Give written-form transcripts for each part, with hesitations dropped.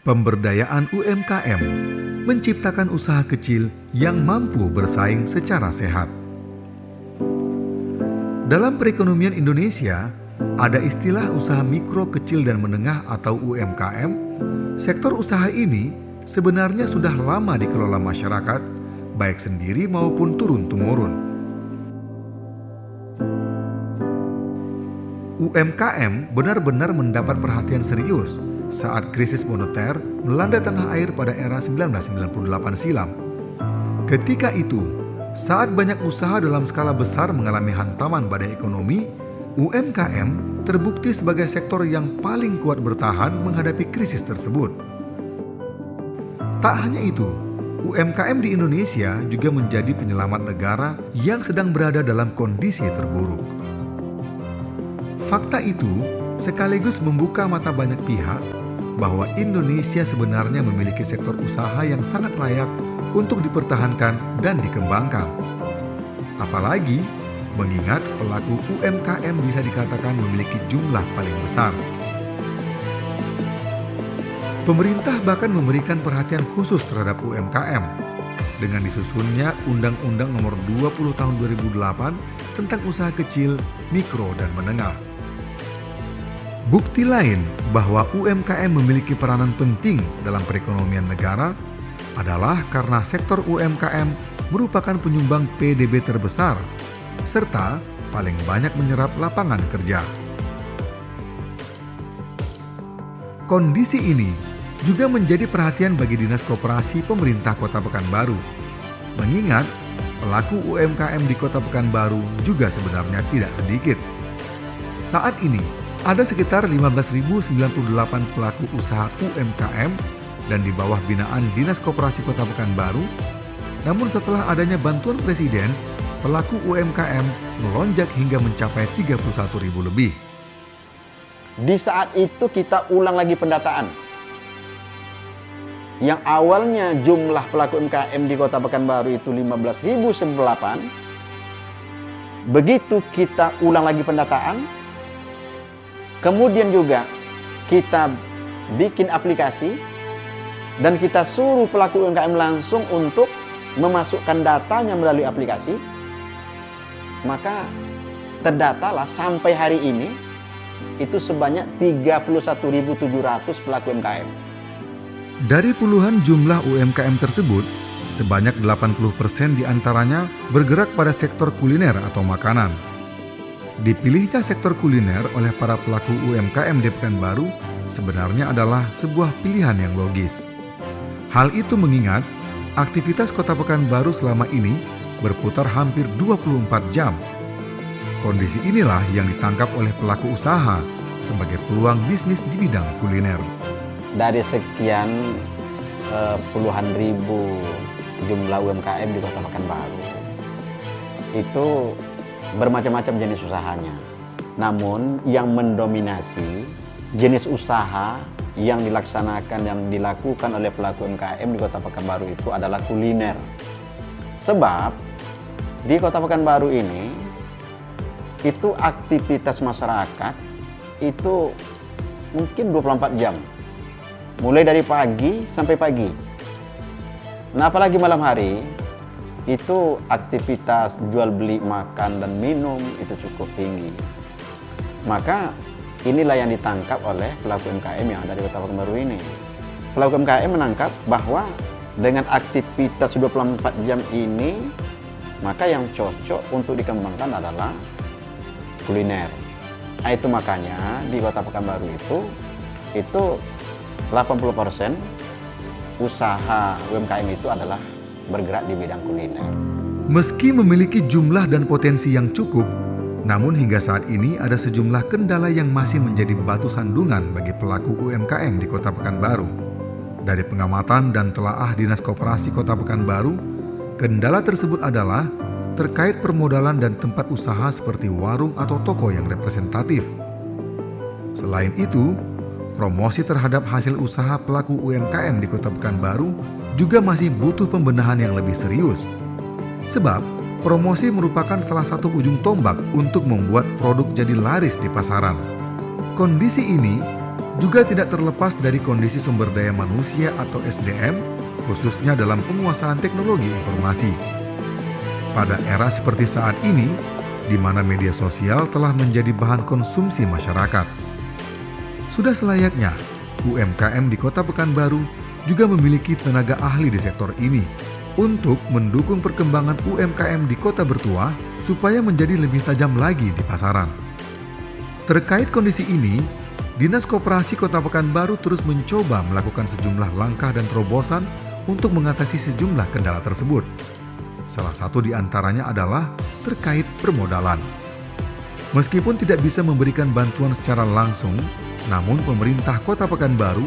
Pemberdayaan UMKM menciptakan usaha kecil yang mampu bersaing secara sehat. Dalam perekonomian Indonesia, ada istilah usaha mikro, kecil, dan menengah atau UMKM. Sektor usaha ini sebenarnya sudah lama dikelola masyarakat, baik sendiri maupun turun-temurun. UMKM benar-benar mendapat perhatian serius saat krisis moneter melanda tanah air pada era 1998 silam. Ketika itu, saat banyak usaha dalam skala besar mengalami hantaman badai ekonomi, UMKM terbukti sebagai sektor yang paling kuat bertahan menghadapi krisis tersebut. Tak hanya itu, UMKM di Indonesia juga menjadi penyelamat negara yang sedang berada dalam kondisi terburuk. Fakta itu sekaligus membuka mata banyak pihak bahwa Indonesia sebenarnya memiliki sektor usaha yang sangat layak untuk dipertahankan dan dikembangkan. Apalagi mengingat pelaku UMKM bisa dikatakan memiliki jumlah paling besar. Pemerintah bahkan memberikan perhatian khusus terhadap UMKM dengan disusunnya Undang-Undang Nomor 20 Tahun 2008 tentang usaha kecil, mikro, dan menengah. Bukti lain bahwa UMKM memiliki peranan penting dalam perekonomian negara adalah karena sektor UMKM merupakan penyumbang PDB terbesar serta paling banyak menyerap lapangan kerja. Kondisi ini juga menjadi perhatian bagi Dinas Koperasi Pemerintah Kota Pekanbaru, mengingat pelaku UMKM di Kota Pekanbaru juga sebenarnya tidak sedikit. Saat ini, ada sekitar 15.098 pelaku usaha UMKM dan di bawah binaan Dinas Koperasi Kota Pekanbaru. Namun setelah adanya bantuan Presiden, pelaku UMKM melonjak hingga mencapai 31.000 lebih. Di saat itu kita ulang lagi pendataan. Yang awalnya jumlah pelaku UMKM di Kota Pekanbaru itu 15.098. Begitu kita ulang lagi pendataan, kemudian juga kita bikin aplikasi dan kita suruh pelaku UMKM langsung untuk memasukkan datanya melalui aplikasi. Maka terdatalah sampai hari ini itu sebanyak 31.700 pelaku UMKM. Dari puluhan jumlah UMKM tersebut, sebanyak 80% diantaranya bergerak pada sektor kuliner atau makanan. Dipilihnya sektor kuliner oleh para pelaku UMKM di Pekanbaru sebenarnya adalah sebuah pilihan yang logis. Hal itu mengingat aktivitas Kota Pekanbaru selama ini berputar hampir 24 jam. Kondisi inilah yang ditangkap oleh pelaku usaha sebagai peluang bisnis di bidang kuliner. Dari sekian puluhan ribu jumlah UMKM di Kota Pekanbaru, itu bermacam-macam jenis usahanya. Namun yang mendominasi jenis usaha yang dilaksanakan, yang dilakukan oleh pelaku UMKM di Kota Pekanbaru itu adalah kuliner. Sebab di Kota Pekanbaru ini itu aktivitas masyarakat itu mungkin 24 jam. Mulai dari pagi sampai pagi. Nah, apalagi malam hari itu aktivitas jual beli makan dan minum itu cukup tinggi. Maka inilah yang ditangkap oleh pelaku UMKM yang ada di Kota Pekanbaru ini. Pelaku UMKM menangkap bahwa dengan aktivitas 24 jam ini, maka yang cocok untuk dikembangkan adalah kuliner. Nah, itu makanya di Kota Pekanbaru itu 80% usaha UMKM itu adalah bergerak di bidang kuliner. Meski memiliki jumlah dan potensi yang cukup, namun hingga saat ini ada sejumlah kendala yang masih menjadi batu sandungan bagi pelaku UMKM di Kota Pekanbaru. Dari pengamatan dan telaah Dinas Koperasi Kota Pekanbaru, kendala tersebut adalah terkait permodalan dan tempat usaha seperti warung atau toko yang representatif. Selain itu, promosi terhadap hasil usaha pelaku UMKM di Kota Pekanbaru juga masih butuh pembenahan yang lebih serius. Sebab, promosi merupakan salah satu ujung tombak untuk membuat produk jadi laris di pasaran. Kondisi ini juga tidak terlepas dari kondisi sumber daya manusia atau SDM, khususnya dalam penguasaan teknologi informasi. Pada era seperti saat ini, di mana media sosial telah menjadi bahan konsumsi masyarakat, sudah selayaknya UMKM di Kota Pekanbaru juga memiliki tenaga ahli di sektor ini untuk mendukung perkembangan UMKM di Kota Bertuah supaya menjadi lebih tajam lagi di pasaran. Terkait kondisi ini, Dinas Koperasi Kota Pekanbaru terus mencoba melakukan sejumlah langkah dan terobosan untuk mengatasi sejumlah kendala tersebut. Salah satu di antaranya adalah terkait permodalan. Meskipun tidak bisa memberikan bantuan secara langsung, namun pemerintah Kota Pekanbaru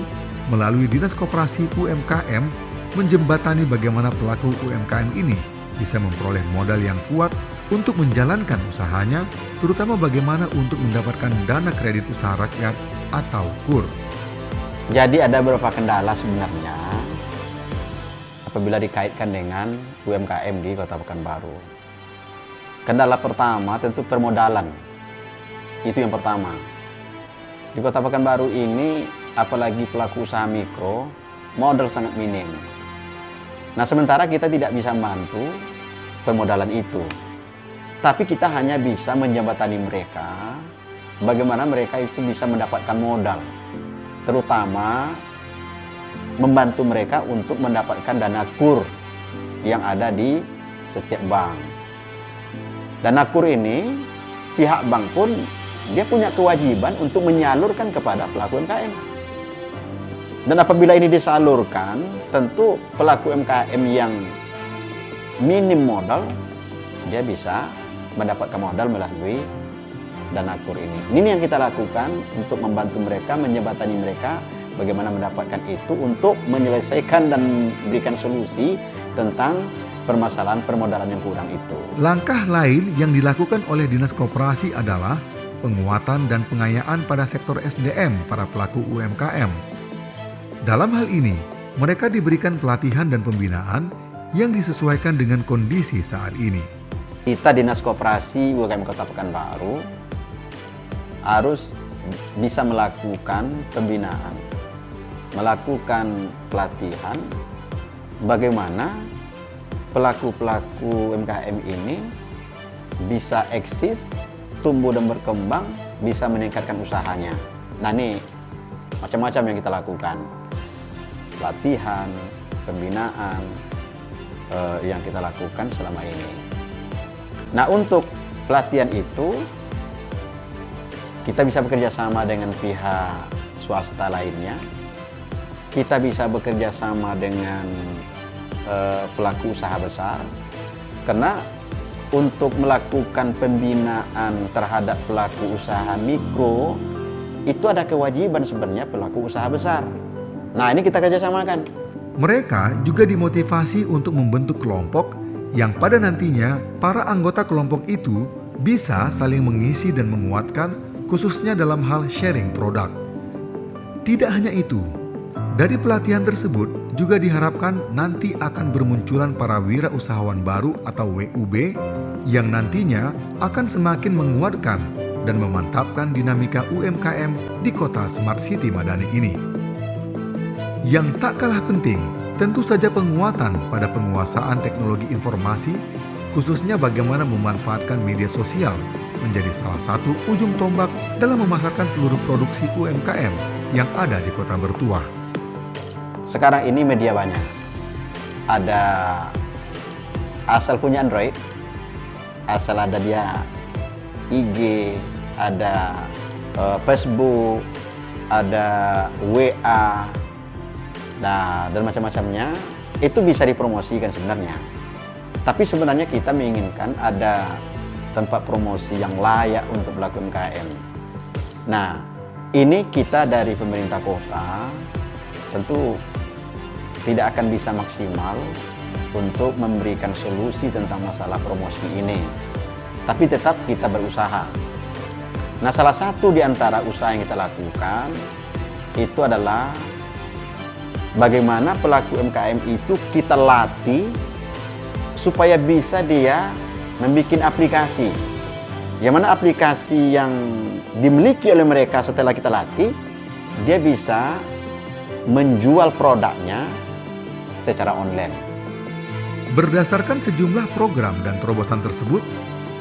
melalui Dinas Koperasi UMKM menjembatani bagaimana pelaku UMKM ini bisa memperoleh modal yang kuat untuk menjalankan usahanya, terutama bagaimana untuk mendapatkan dana kredit usaha rakyat atau KUR. Jadi ada beberapa kendala sebenarnya apabila dikaitkan dengan UMKM di Kota Pekanbaru. Kendala pertama tentu permodalan. Itu yang pertama. Di Kota Pekanbaru ini, apalagi pelaku usaha mikro, modal sangat minim. Nah, sementara kita tidak bisa membantu permodalan itu. Tapi kita hanya bisa menjembatani mereka, bagaimana mereka itu bisa mendapatkan modal. Terutama membantu mereka untuk mendapatkan dana KUR yang ada di setiap bank. Dana KUR ini, pihak bank pun dia punya kewajiban untuk menyalurkan kepada pelaku UMKM. Dan apabila ini disalurkan, tentu pelaku UMKM yang minim modal, dia bisa mendapatkan modal melalui dana KUR ini. Ini yang kita lakukan untuk membantu mereka, menjembatani mereka bagaimana mendapatkan itu untuk menyelesaikan dan memberikan solusi tentang permasalahan permodalan yang kurang itu. Langkah lain yang dilakukan oleh Dinas Koperasi adalah penguatan dan pengayaan pada sektor SDM para pelaku UMKM. Dalam hal ini, mereka diberikan pelatihan dan pembinaan yang disesuaikan dengan kondisi saat ini. Kita Dinas Koperasi UMKM Kota Pekanbaru harus bisa melakukan pembinaan, melakukan pelatihan bagaimana pelaku-pelaku UMKM ini bisa eksis, tumbuh dan berkembang, bisa meningkatkan usahanya. Nah, ini macam-macam yang kita lakukan. Pelatihan, pembinaan yang kita lakukan selama ini. Nah, untuk pelatihan itu kita bisa bekerja sama dengan pihak swasta lainnya. Kita bisa bekerja sama dengan pelaku usaha besar. Karena untuk melakukan pembinaan terhadap pelaku usaha mikro, itu ada kewajiban sebenarnya pelaku usaha besar. Nah, ini kita kerjasamakan. Mereka juga dimotivasi untuk membentuk kelompok yang pada nantinya para anggota kelompok itu bisa saling mengisi dan menguatkan, khususnya dalam hal sharing produk. Tidak hanya itu, dari pelatihan tersebut juga diharapkan nanti akan bermunculan para wirausahawan baru atau WUB yang nantinya akan semakin menguatkan dan memantapkan dinamika UMKM di kota Smart City Madani ini. Yang tak kalah penting, tentu saja penguatan pada penguasaan teknologi informasi, khususnya bagaimana memanfaatkan media sosial menjadi salah satu ujung tombak dalam memasarkan seluruh produksi UMKM yang ada di Kota Bertuah. Sekarang ini media banyak. Ada asal punya Android, asal ada dia IG, ada Facebook, ada WA, nah, dan macam-macamnya, itu bisa dipromosikan sebenarnya. Tapi sebenarnya kita menginginkan ada tempat promosi yang layak untuk pelaku UMKM. Nah, ini kita dari pemerintah kota tentu tidak akan bisa maksimal untuk memberikan solusi tentang masalah promosi ini. Tapi tetap kita berusaha. Nah, salah satu di antara usaha yang kita lakukan itu adalah bagaimana pelaku UMKM itu kita latih supaya bisa dia membuat aplikasi. Yang mana aplikasi yang dimiliki oleh mereka setelah kita latih, dia bisa menjual produknya secara online. Berdasarkan sejumlah program dan terobosan tersebut,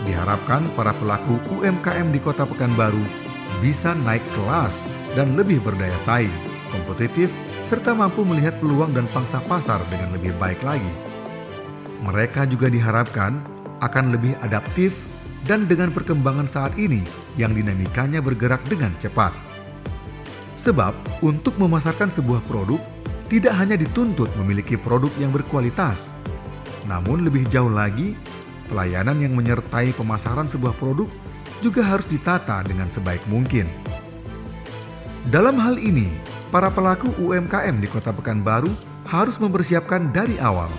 diharapkan para pelaku UMKM di Kota Pekanbaru bisa naik kelas dan lebih berdaya saing, kompetitif, serta mampu melihat peluang dan pangsa pasar dengan lebih baik lagi. Mereka juga diharapkan akan lebih adaptif dan dengan perkembangan saat ini yang dinamikanya bergerak dengan cepat. Sebab, untuk memasarkan sebuah produk, tidak hanya dituntut memiliki produk yang berkualitas, namun lebih jauh lagi, pelayanan yang menyertai pemasaran sebuah produk juga harus ditata dengan sebaik mungkin. Dalam hal ini, para pelaku UMKM di Kota Pekanbaru harus mempersiapkan dari awal.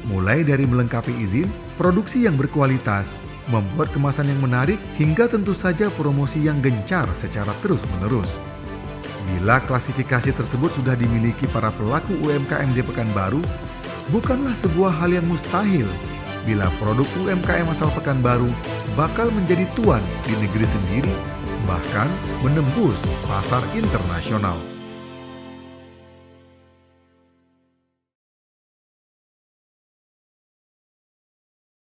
Mulai dari melengkapi izin, produksi yang berkualitas, membuat kemasan yang menarik, hingga tentu saja promosi yang gencar secara terus-menerus. Bila klasifikasi tersebut sudah dimiliki para pelaku UMKM di Pekanbaru, bukanlah sebuah hal yang mustahil bila produk UMKM asal Pekanbaru bakal menjadi tuan di negeri sendiri, bahkan menembus pasar internasional.